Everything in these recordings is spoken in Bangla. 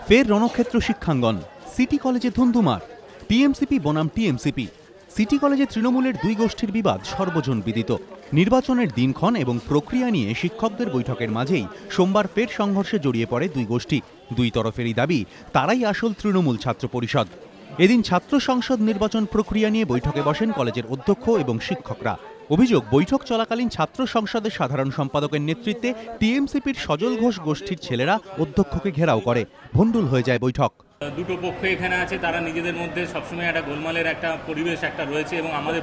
ফের রণক্ষেত্র শিক্ষাঙ্গন, সিটি কলেজে ধুন্ধুমার। টিএমসিপি বনাম টিএমসিপি। সিটি কলেজে তৃণমূলের দুই গোষ্ঠীর বিবাদ সর্বজন বিদিত। নির্বাচনের দিনক্ষণ এবং প্রক্রিয়া নিয়ে শিক্ষকদের বৈঠকের মাঝেই সোমবার ফের সংঘর্ষে জড়িয়ে পড়ে দুই গোষ্ঠী। দুই তরফেরই দাবি তারাই আসল তৃণমূল ছাত্র পরিষদ। এদিন ছাত্র সংসদ নির্বাচন প্রক্রিয়া নিয়ে বৈঠকে বসেন কলেজের অধ্যক্ষ এবং শিক্ষকরা। অভিযোগ, বৈঠক চলাকালীন ছাত্র সংসদের সাধারণ সম্পাদকের নেতৃত্বে টিএমসিপির সজল ঘোষ গোষ্ঠীর ছেলেরা অধ্যক্ষকে ঘেরাও করে। ভণ্ডুল হয়ে যায় বৈঠক। দুটো পক্ষ এখানে আছে, তারা নিজেদের মধ্যে সবসময় একটা গোলমালের একটা পরিবেশ একটা রয়েছে এবং আমাদের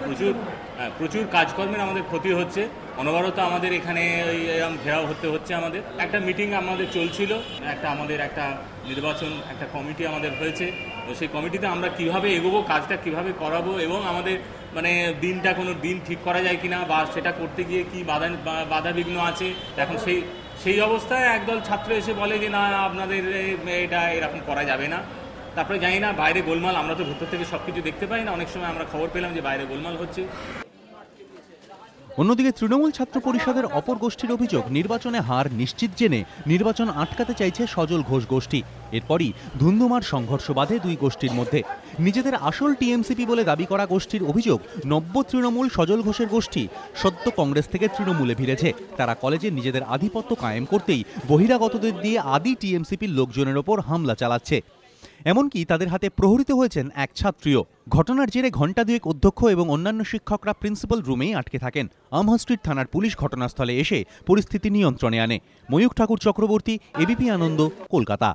প্রচুর কাজকর্মের আমাদের ক্ষতি হচ্ছে। অনবরত আমাদের এখানে এরকম ঘেরাও হচ্ছে। আমাদের একটা মিটিং আমাদের চলছিল, আমাদের একটা নির্বাচন একটা কমিটি আমাদের হয়েছে। তো সেই কমিটিতে আমরা কিভাবে এগোবো, কাজটা কিভাবে করাবো এবং আমাদের দিনটা কোনো দিন ঠিক করা যায় কিনা বা সেটা করতে গিয়ে কি বাধা বিঘ্ন আছে। এখন সেই অবস্থায় একদল ছাত্র এসে বলে যে না, আপনাদের এটা এরকম করা যাবে না। তারপরে জানি না, বাইরে গোলমাল, আমরা তো ভেতর থেকে সবকিছু দেখতে পাই না। অনেক সময় আমরা খবর পেলাম যে বাইরে গোলমাল হচ্ছে। অন্যদিকে তৃণমূল ছাত্র পরিষদের অপর গোষ্ঠীর অভিযোগ, নির্বাচনে হার নিশ্চিত জেনে নির্বাচন আটকাতে চাইছে সজল ঘোষ গোষ্ঠী। এরপরই ধুন্ধুমার সংঘর্ষ বাধে দুই গোষ্ঠীর মধ্যে। নিজেদের আসল টিএমসিপি বলে দাবি করা গোষ্ঠীর অভিযোগ, নব্য তৃণমূল সজল ঘোষের গোষ্ঠী সদ্য কংগ্রেস থেকে তৃণমূলে ভিড়েছে। তারা কলেজে নিজেদের আধিপত্য কায়েম করতেই বহিরাগতদের দিয়ে আদি টিএমসিপির লোকজনের ওপর হামলা চালাচ্ছে। এমনকি তাদের হাতে প্রহরিত হয়েছেন এক ছাত্রীও। ঘটনার জেরে ঘণ্টা দুয়েক অধ্যক্ষ এবং অন্যান্য শিক্ষকরা প্রিন্সিপাল রুমেই আটকে থাকেন। আমহাস্ট্রিট থানার পুলিশ ঘটনাস্থলে এসে পরিস্থিতি নিয়ন্ত্রণে আনে। ময়ূখ ঠাকুর চক্রবর্তী, এবিপি আনন্দ, কলকাতা।